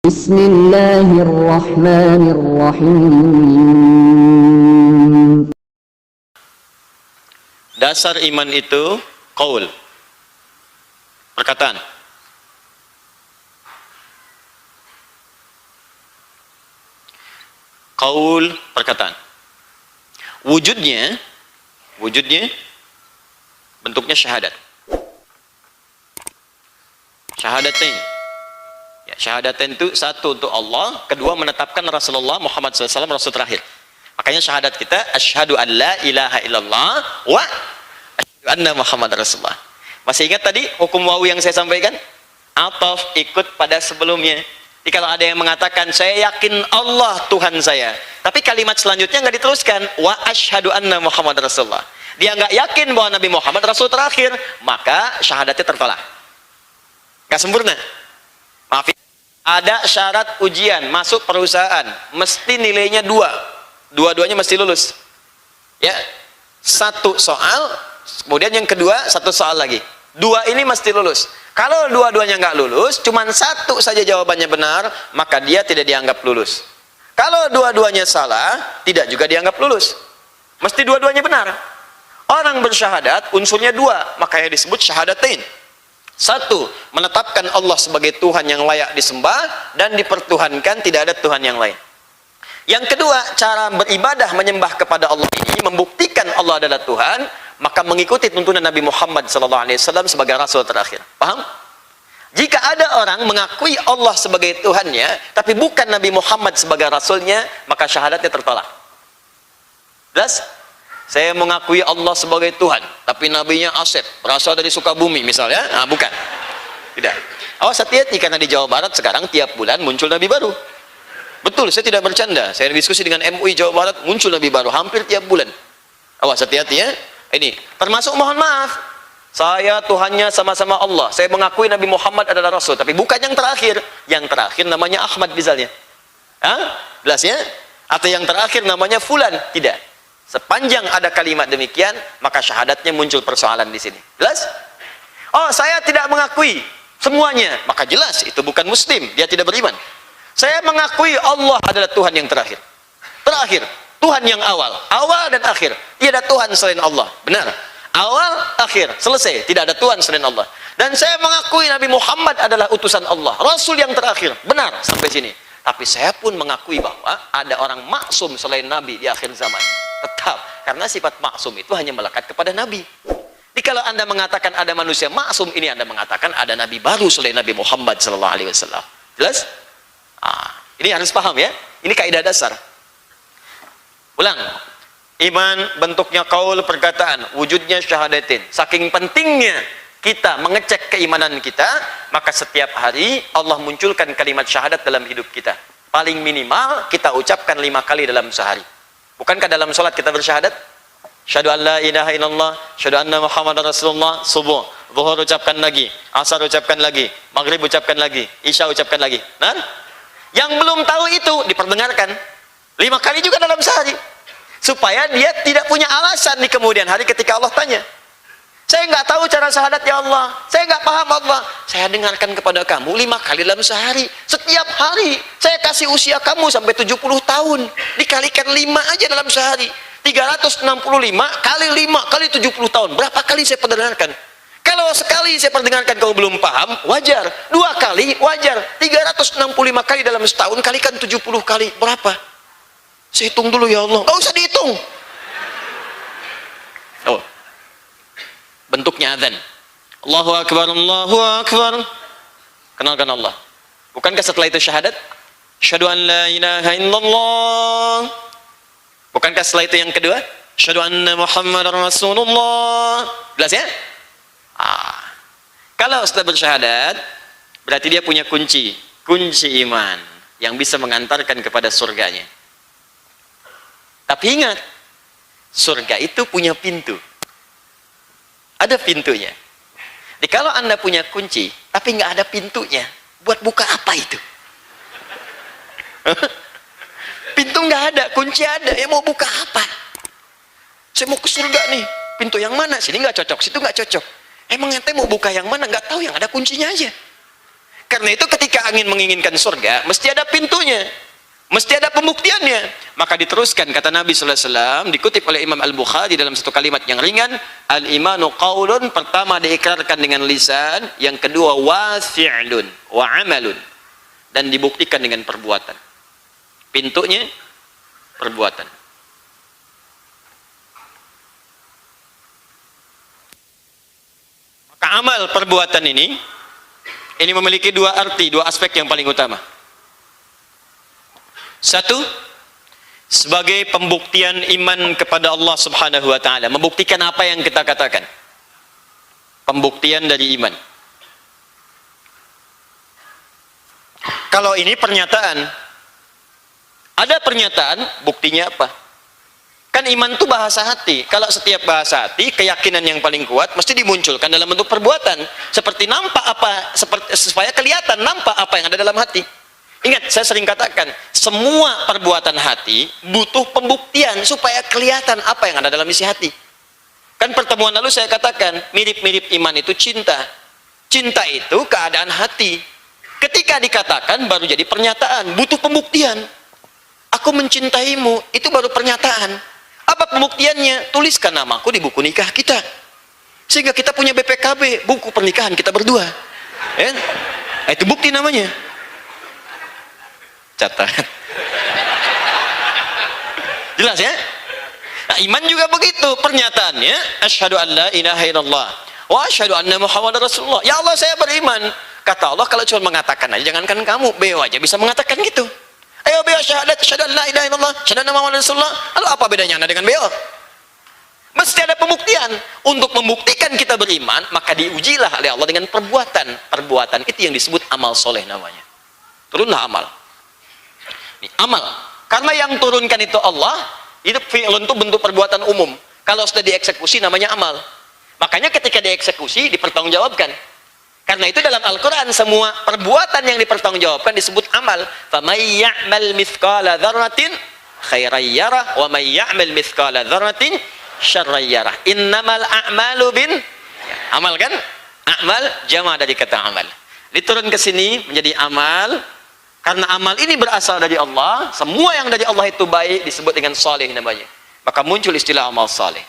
Bismillahirrahmanirrahim. Dasar iman itu qaul, perkataan. Qaul, perkataan. Wujudnya bentuknya syahadat. Syahadatain. Ya, syahadatain itu satu untuk Allah, kedua menetapkan Rasulullah Muhammad SAW Rasul terakhir. Makanya syahadat kita asyhadu an la ilaha illallah wa asyhadu anna Muhammad Rasulullah. Masih ingat tadi hukum wawu yang saya sampaikan? Ataf ikut pada sebelumnya. Jadi kalau ada yang mengatakan saya yakin Allah Tuhan saya, tapi kalimat selanjutnya nggak diteruskan wa asyhadu anna Muhammad Rasulullah. Dia nggak yakin bahwa Nabi Muhammad Rasul terakhir, maka syahadatnya tertolak. Nggak sempurna. Maaf, ada syarat ujian masuk perusahaan, mesti nilainya 2. Dua-duanya mesti lulus. Ya, satu soal, kemudian yang kedua satu soal lagi. 2 ini mesti lulus. Kalau dua-duanya nggak lulus, cuman satu saja jawabannya benar, maka dia tidak dianggap lulus. Kalau dua-duanya salah, tidak juga dianggap lulus. Mesti dua-duanya benar. Orang bersyahadat unsurnya 2, makanya disebut syahadatain. 1, menetapkan Allah sebagai Tuhan yang layak disembah dan dipertuhankan, tidak ada Tuhan yang lain. Yang kedua, cara beribadah menyembah kepada Allah ini membuktikan Allah adalah Tuhan, maka mengikuti tuntunan Nabi Muhammad SAW sebagai Rasul terakhir. Paham? Jika ada orang mengakui Allah sebagai Tuhannya, tapi bukan Nabi Muhammad sebagai Rasulnya, maka syahadatnya tertolak. Jelas? Saya mengakui Allah sebagai Tuhan, tapi nabinya Asep, berasal dari Sukabumi misalnya. Nah, bukan. Tidak. Awas hati-hati, karena di Jawa Barat sekarang tiap bulan muncul nabi baru. Betul, saya tidak bercanda. Saya diskusi dengan MUI Jawa Barat, muncul nabi baru hampir tiap bulan. Awas hati-hati ya. Ini termasuk mohon maaf. Saya Tuhannya sama-sama Allah. Saya mengakui Nabi Muhammad adalah Rasul, tapi bukan yang terakhir. Yang terakhir namanya Ahmad misalnya. Hah? Jelas ya? Atau yang terakhir namanya Fulan. Tidak. Sepanjang ada kalimat demikian, maka syahadatnya muncul persoalan di sini. Jelas? Oh, saya tidak mengakui semuanya, maka jelas itu bukan muslim, dia tidak beriman. Saya mengakui Allah adalah Tuhan yang terakhir. Terakhir, Tuhan yang awal dan akhir. Tidak ada Tuhan selain Allah. Benar. Awal, akhir, selesai. Tidak ada Tuhan selain Allah. Dan saya mengakui Nabi Muhammad adalah utusan Allah, Rasul yang terakhir. Benar sampai sini. Tapi saya pun mengakui bahwa ada orang maksum selain Nabi di akhir zaman. Tetap, karena sifat maksum itu hanya melekat kepada Nabi. Jadi kalau Anda mengatakan ada manusia maksum, ini Anda mengatakan ada Nabi baru selain Nabi Muhammad SAW. Jelas? Ini harus paham ya. Ini kaidah dasar. Ulang. Iman bentuknya qaul, perkataan, wujudnya syahadatin. Saking pentingnya kita mengecek keimanan kita, maka setiap hari Allah munculkan kalimat syahadat dalam hidup kita. Paling minimal kita ucapkan 5 kali dalam sehari. Bukankah dalam sholat kita bersyahadat? Syahadu an la ilaha illallah, syahadu anna Muhammadar Rasulullah. Subuh, zuhur ucapkan lagi, asar ucapkan lagi, maghrib ucapkan lagi, isya ucapkan lagi. Nah, yang belum tahu itu diperdengarkan 5 kali juga dalam sehari, supaya dia tidak punya alasan di kemudian hari ketika Allah tanya, saya nggak tahu cara syahadat ya Allah, saya nggak paham Allah. Saya dengarkan kepada kamu 5 kali dalam sehari. Setiap hari saya kasih usia kamu sampai 70 tahun, dikalikan 5 aja dalam sehari, 365 kali 5 kali 70 tahun. Berapa kali saya perdengarkan? Kalau sekali saya perdengarkan kau belum paham, wajar. 2 kali wajar. 365 kali dalam setahun kalikan 70 kali, berapa? Saya hitung dulu ya Allah. Nggak usah dihitung. Oh, bentuknya adzan. Allahu Akbar, Allahu Akbar. Kenalkan Allah. Bukankah setelah itu syahadat? Syahadu an la ilaha illallah. Bukankah setelah itu yang kedua? Syahadu anna Muhammadar Rasulullah. Jelas ya? Kalau sudah bersyahadat, berarti dia punya kunci iman yang bisa mengantarkan kepada surganya. Tapi ingat, surga itu punya pintu. Ada pintunya. Jadi kalau Anda punya kunci, tapi nggak ada pintunya, buat buka apa itu? Pintu nggak ada, kunci ada, ya mau buka apa? Saya mau ke surga nih, pintu yang mana? Sini nggak cocok, situ nggak cocok. Emang ente mau buka yang mana? Nggak tahu, yang ada kuncinya aja. Karena itu ketika ketika ingin menginginkan surga, mesti ada pintunya, mesti ada pembuktiannya. Maka diteruskan kata Nabi sallallahu alaihi wasallam, dikutip oleh Imam Al-Bukhari dalam satu kalimat yang ringan, al-imanu qaulun, pertama diikrarkan dengan lisan, yang kedua wa fi'lun wa amalun, dan dibuktikan dengan perbuatan. Pintunya perbuatan. Maka amal perbuatan ini memiliki dua arti, dua aspek yang paling utama. Satu, sebagai pembuktian iman kepada Allah Subhanahu wa taala, membuktikan apa yang kita katakan. Pembuktian dari iman. Kalau ini pernyataan, ada pernyataan, buktinya apa? Kan iman itu bahasa hati. Kalau setiap bahasa hati, keyakinan yang paling kuat mesti dimunculkan dalam bentuk perbuatan. Seperti nampak apa, supaya kelihatan nampak apa yang ada dalam hati. Ingat, saya sering katakan, semua perbuatan hati butuh pembuktian supaya kelihatan apa yang ada dalam isi hati. Kan pertemuan lalu saya katakan, mirip-mirip iman itu cinta. Cinta itu keadaan hati. Ketika dikatakan baru jadi pernyataan, butuh pembuktian. Aku mencintaimu, itu baru pernyataan. Apa pembuktiannya? Tuliskan namaku di buku nikah kita. Sehingga kita punya BPKB, buku pernikahan kita berdua. Ya? Itu bukti namanya. Catat. Jelas ya? Nah, iman juga begitu pernyataannya, asyhadu an la ilaha illallah wa asyhadu anna muhammadar rasulullah. Ya Allah, saya beriman. Kata Allah, kalau cuma mengatakan aja, jangankan kamu, beo aja bisa mengatakan gitu. Ayo beo syahadat, asyhadu an la ilaha illallah, asyhadu anna muhammadar rasulullah. Lalu apa bedanya Anda dengan beo? Mesti ada pembuktian. Untuk membuktikan kita beriman, maka diujilah oleh Allah dengan perbuatan. Perbuatan itu yang disebut amal soleh namanya. Turunlah amal. Ini amal. Karena yang turunkan itu Allah, itu fi'lun itu bentuk perbuatan umum. Kalau sudah dieksekusi namanya amal. Makanya ketika dieksekusi dipertanggungjawabkan. Karena itu dalam Al-Quran semua perbuatan yang dipertanggungjawabkan disebut amal. فَمَنْ يَعْمَلْ مِثْقَالَ ذَرَّةٍ خَيْرًا يَرَهُ وَمَنْ يَعْمَلْ مِثْقَالَ ذَرَّةٍ شَرًّا يَرَهُ إِنَّمَا الْأَعْمَالُ amal kan? Amal jama' dari kata amal. Diturun ke sini menjadi amal. Karena amal ini berasal dari Allah, semua yang dari Allah itu baik disebut dengan saleh namanya. Maka muncul istilah amal saleh.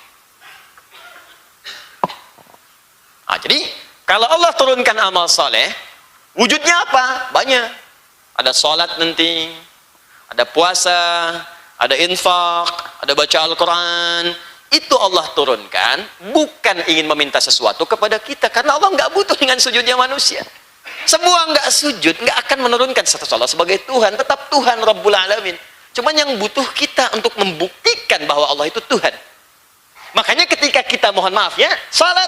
Nah, jadi kalau Allah turunkan amal saleh, wujudnya apa? Banyak. Ada salat nanti, ada puasa, ada infak, ada baca Al-Quran. Itu Allah turunkan bukan ingin meminta sesuatu kepada kita, karena Allah nggak butuh dengan sujudnya manusia. Semua nggak sujud, nggak akan menurunkan status Allah sebagai Tuhan, tetap Tuhan Rabbul Alamin. Cuman yang butuh kita untuk membuktikan bahwa Allah itu Tuhan. Makanya ketika kita mohon maaf ya, salat,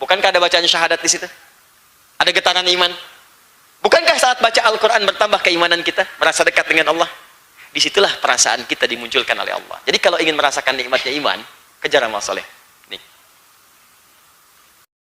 bukankah ada bacaan syahadat di situ? Ada getaran iman. Bukankah saat baca Al-Quran bertambah keimanan kita, merasa dekat dengan Allah? Disitulah perasaan kita dimunculkan oleh Allah. Jadi kalau ingin merasakan nikmatnya iman, kejar amal soleh.